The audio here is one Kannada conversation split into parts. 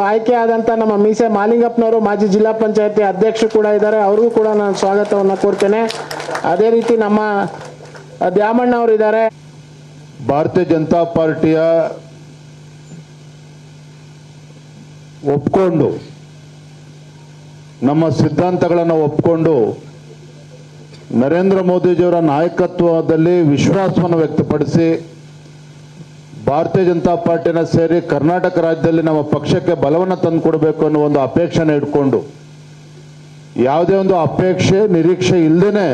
ಆಯ್ಕೆ ಆದಂತ ನಮ್ಮ ಮೀಸೆ ಮಾಲಿಂಗಪ್ಪನವರು ಮಾಜಿ ಜಿಲ್ಲಾ ಪಂಚಾಯತಿ ಅಧ್ಯಕ್ಷರು ಕೂಡ ಇದ್ದಾರೆ. ಅವರಿಗೂ ಕೂಡ ನಾನು ಸ್ವಾಗತವನ್ನು ಕೋರ್ತೇನೆ. ಅದೇ ರೀತಿ ನಮ್ಮ ದ್ಯಾಮಣ್ಣ ಅವರು ಇದ್ದಾರೆ. ಭಾರತೀಯ ಜನತಾ ಪಾರ್ಟಿಯ ಒಪ್ಕೊಂಡು ನಮ್ಮ ಸಿದ್ಧಾಂತಗಳನ್ನು ಒಪ್ಕೊಂಡು ನರೇಂದ್ರ ಮೋದಿಜಿಯವರ ನಾಯಕತ್ವದಲ್ಲಿ ವಿಶ್ವಾಸವನ್ನು ವ್ಯಕ್ತಪಡಿಸಿ ಭಾರತೀಯ ಜನತಾ ಪಾರ್ಟಿನ ಸೇರಿ ಕರ್ನಾಟಕ ರಾಜ್ಯದಲ್ಲಿ ನಮ್ಮ ಪಕ್ಷಕ್ಕೆ ಬಲವನ್ನು ತಂದುಕೊಡಬೇಕು ಅನ್ನೋ ಒಂದು ಅಪೇಕ್ಷೆನ ಇಟ್ಕೊಂಡು ಯಾವುದೇ ಒಂದು ಅಪೇಕ್ಷೆ ನಿರೀಕ್ಷೆ ಇಲ್ಲದೇನೆ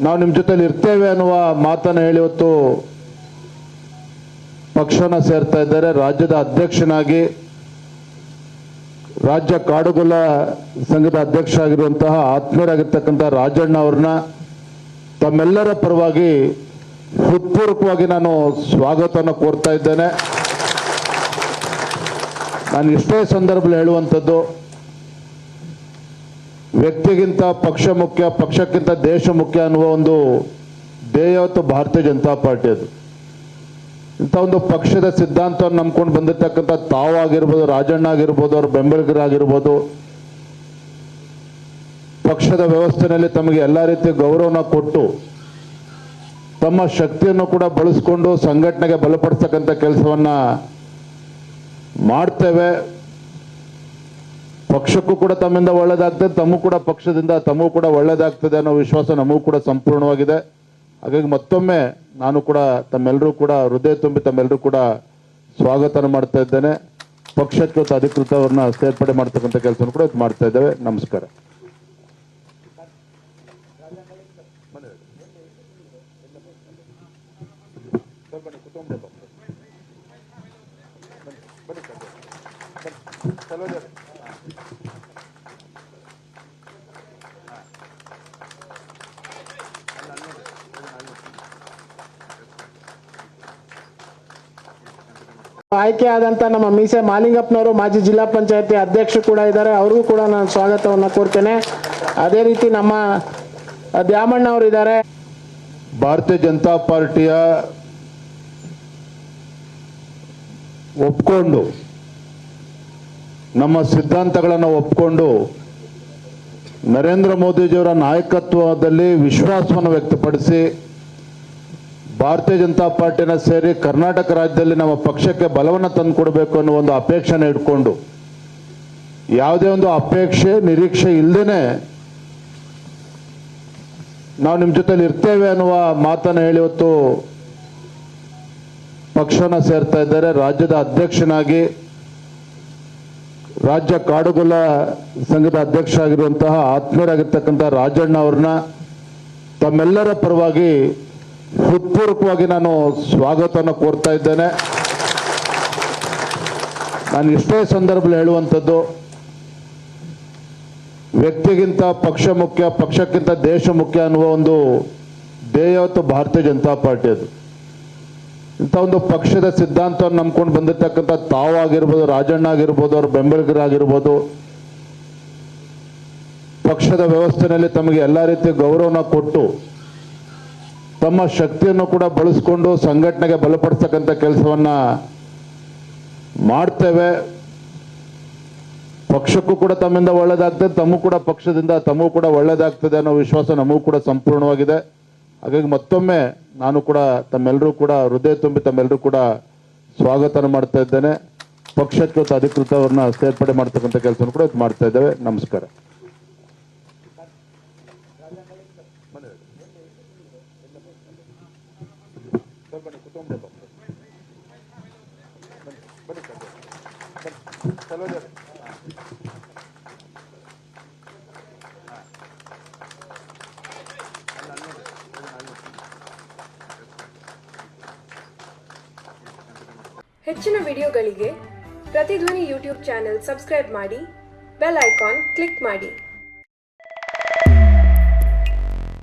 ನಾವು ನಿಮ್ಮ ಜೊತೆಲಿ ಇರ್ತೇವೆ ಅನ್ನುವ ಮಾತನ್ನು ಹೇಳಿ ಇವತ್ತು ಪಕ್ಷವನ್ನು ಸೇರ್ತಾ ಇದ್ದಾರೆ. ರಾಜ್ಯದ ಅಧ್ಯಕ್ಷನಾಗಿ ರಾಜ್ಯ ಕಾಡುಗೊಲ್ಲ ಸಂಘದ ಅಧ್ಯಕ್ಷ ಆಗಿರುವಂತಹ ಆತ್ಮೀಯರಾಗಿರ್ತಕ್ಕಂಥ ರಾಜಣ್ಣ ಅವ್ರನ್ನ ತಮ್ಮೆಲ್ಲರ ಪರವಾಗಿ ಹೃತ್ಪೂರ್ವಕವಾಗಿ ನಾನು ಸ್ವಾಗತವನ್ನು ಕೋರ್ತಾ ಇದ್ದೇನೆ. ನಾನು ಇಷ್ಟೇ ಸಂದರ್ಭದಲ್ಲಿ ಹೇಳುವಂಥದ್ದು, ವ್ಯಕ್ತಿಗಿಂತ ಪಕ್ಷ ಮುಖ್ಯ, ಪಕ್ಷಕ್ಕಿಂತ ದೇಶ ಮುಖ್ಯ ಅನ್ನುವ ಒಂದು ಧ್ಯೇಯವತ್ತು ಭಾರತೀಯ ಜನತಾ ಪಾರ್ಟಿ. ಅದು ಇಂಥ ಒಂದು ಪಕ್ಷದ ಸಿದ್ಧಾಂತವನ್ನು ನಂಬ್ಕೊಂಡು ಬಂದಿರತಕ್ಕಂಥ ತಾವಾಗಿರ್ಬೋದು, ರಾಜಣ್ಣ ಆಗಿರ್ಬೋದು, ಅವ್ರ ಬೆಂಬಲಿಗರಾಗಿರ್ಬೋದು, ಪಕ್ಷದ ವ್ಯವಸ್ಥೆಯಲ್ಲಿ ತಮಗೆ ಎಲ್ಲ ರೀತಿಯ ಗೌರವನ ಕೊಟ್ಟು ತಮ್ಮ ಶಕ್ತಿಯನ್ನು ಕೂಡ ಬಳಸಿಕೊಂಡು ಸಂಘಟನೆಗೆ ಬಲಪಡಿಸ್ತಕ್ಕಂಥ ಕೆಲಸವನ್ನ ಮಾಡ್ತೇವೆ. ಪಕ್ಷಕ್ಕೂ ಕೂಡ ತಮ್ಮಿಂದ ಒಳ್ಳೇದಾಗ್ತದೆ, ತಮಗೂ ಕೂಡ ಪಕ್ಷದಿಂದ ತಮಗೂ ಕೂಡ ಒಳ್ಳೇದಾಗ್ತದೆ ಅನ್ನೋ ವಿಶ್ವಾಸ ನಮಗೂ ಕೂಡ ಸಂಪೂರ್ಣವಾಗಿದೆ. ಹಾಗಾಗಿ ಮತ್ತೊಮ್ಮೆ ನಾನು ಕೂಡ ತಮ್ಮೆಲ್ಲರೂ ಕೂಡ ಹೃದಯ ತುಂಬಿ ತಮ್ಮೆಲ್ಲರೂ ಕೂಡ ಸ್ವಾಗತ ಮಾಡ್ತಾ ಇದ್ದೇನೆ. ಪಕ್ಷಕ್ಕೆ ಅಧಿಕೃತವನ್ನ ಸೇರ್ಪಡೆ ಮಾಡ್ತಕ್ಕಂಥ ಕೆಲಸವನ್ನು ಕೂಡ ಮಾಡ್ತಾ ಇದ್ದೇವೆ. ನಮಸ್ಕಾರ. ಆಯ್ಕೆ ಆದಂತ ನಮ್ಮ ಮೀಸೆ ಮಾಲಿಂಗಪ್ಪನವರು ಮಾಜಿ ಜಿಲ್ಲಾ ಪಂಚಾಯತಿ ಅಧ್ಯಕ್ಷರು ಕೂಡ ಇದ್ದಾರೆ. ಅವರಿಗೂ ಕೂಡ ನಾನು ಸ್ವಾಗತವನ್ನು ಕೋರ್ತೇನೆ. ಅದೇ ರೀತಿ ನಮ್ಮ ದ್ಯಾಮಣ್ಣ ಅವರು ಇದ್ದಾರೆ. ಭಾರತೀಯ ಜನತಾ ಪಾರ್ಟಿಯ ಒಪ್ಕೊಂಡು ನಮ್ಮ ಸಿದ್ಧಾಂತಗಳನ್ನು ಒಪ್ಕೊಂಡು ನರೇಂದ್ರ ಮೋದಿಜಿಯವರ ನಾಯಕತ್ವದಲ್ಲಿ ವಿಶ್ವಾಸವನ್ನು ವ್ಯಕ್ತಪಡಿಸಿ ಭಾರತೀಯ ಜನತಾ ಪಾರ್ಟಿನ ಸೇರಿ ಕರ್ನಾಟಕ ರಾಜ್ಯದಲ್ಲಿ ನಮ್ಮ ಪಕ್ಷಕ್ಕೆ ಬಲವನ್ನು ತಂದುಕೊಡಬೇಕು ಅನ್ನೋ ಒಂದು ಅಪೇಕ್ಷೆನ ಇಟ್ಕೊಂಡು ಯಾವುದೇ ಒಂದು ಅಪೇಕ್ಷೆ ನಿರೀಕ್ಷೆ ಇಲ್ಲದೇನೆ ನಾವು ನಿಮ್ಮ ಜೊತೆಲಿ ಇರ್ತೇವೆ ಅನ್ನುವ ಮಾತನ್ನು ಹೇಳಿ ಇವತ್ತು ಪಕ್ಷವನ್ನು ಸೇರ್ತಾ ಇದ್ದಾರೆ. ರಾಜ್ಯದ ಅಧ್ಯಕ್ಷನಾಗಿ ರಾಜ್ಯ ಕಾಡುಗೊಲ್ಲ ಸಂಘದ ಅಧ್ಯಕ್ಷ ಆಗಿರುವಂತಹ ಆತ್ಮೀಯರಾಗಿರ್ತಕ್ಕಂಥ ರಾಜಣ್ಣ ಅವ್ರನ್ನ ತಮ್ಮೆಲ್ಲರ ಪರವಾಗಿ ಹೃತ್ಪೂರ್ವಕವಾಗಿ ನಾನು ಸ್ವಾಗತವನ್ನು ಕೋರ್ತಾ ಇದ್ದೇನೆ. ನಾನು ಇಷ್ಟೇ ಸಂದರ್ಭದಲ್ಲಿ ಹೇಳುವಂಥದ್ದು, ವ್ಯಕ್ತಿಗಿಂತ ಪಕ್ಷ ಮುಖ್ಯ, ಪಕ್ಷಕ್ಕಿಂತ ದೇಶ ಮುಖ್ಯ ಅನ್ನುವ ಒಂದು ಧ್ಯೇಯವತ್ತು ಭಾರತೀಯ ಜನತಾ ಪಾರ್ಟಿ. ಅದು ಇಂಥ ಒಂದು ಪಕ್ಷದ ಸಿದ್ಧಾಂತವನ್ನು ನಂಬ್ಕೊಂಡು ಬಂದಿರತಕ್ಕಂಥ ತಾವಾಗಿರ್ಬೋದು, ರಾಜಣ್ಣ ಆಗಿರ್ಬೋದು, ಅವ್ರ ಬೆಂಬಲಿಗರಾಗಿರ್ಬೋದು, ಪಕ್ಷದ ವ್ಯವಸ್ಥೆಯಲ್ಲಿ ತಮಗೆ ಎಲ್ಲ ರೀತಿಯ ಗೌರವನ ಕೊಟ್ಟು ತಮ್ಮ ಶಕ್ತಿಯನ್ನು ಕೂಡ ಬಳಸಿಕೊಂಡು ಸಂಘಟನೆಗೆ ಬಲಪಡಿಸ್ತಕ್ಕಂಥ ಕೆಲಸವನ್ನ ಮಾಡ್ತೇವೆ. ಪಕ್ಷಕ್ಕೂ ಕೂಡ ತಮ್ಮಿಂದ ಒಳ್ಳೇದಾಗ್ತದೆ, ತಮಗೂ ಕೂಡ ಪಕ್ಷದಿಂದ ತಮಗೂ ಕೂಡ ಒಳ್ಳೇದಾಗ್ತದೆ ಅನ್ನೋ ವಿಶ್ವಾಸ ನಮಗೂ ಕೂಡ ಸಂಪೂರ್ಣವಾಗಿದೆ. ಹಾಗಾಗಿ ಮತ್ತೊಮ್ಮೆ ನಾನು ಕೂಡ ತಮ್ಮೆಲ್ಲರೂ ಕೂಡ ಹೃದಯ ತುಂಬಿ ತಮ್ಮೆಲ್ಲರೂ ಕೂಡ ಸ್ವಾಗತ ಮಾಡ್ತಾ ಇದ್ದೇನೆ. ಪಕ್ಷಕ್ಕೆ ಅಧಿಕೃತವನ್ನ ಸೇರ್ಪಡೆ ಮಾಡ್ತಕ್ಕಂಥ ಕೆಲಸವನ್ನು ಕೂಡ ಮಾಡ್ತಾ ಇದ್ದೇವೆ. ನಮಸ್ಕಾರ. ಹೆಚ್ಚಿನ ವಿಡಿಯೋಗಳಿಗೆ ಪ್ರತಿಧ್ವನಿ ಯೂಟ್ಯೂಬ್ ಚಾನೆಲ್ ಸಬ್ಸ್ಕ್ರೈಬ್ ಮಾಡಿ, ಬೆಲ್ ಐಕಾನ್ ಕ್ಲಿಕ್ ಮಾಡಿ.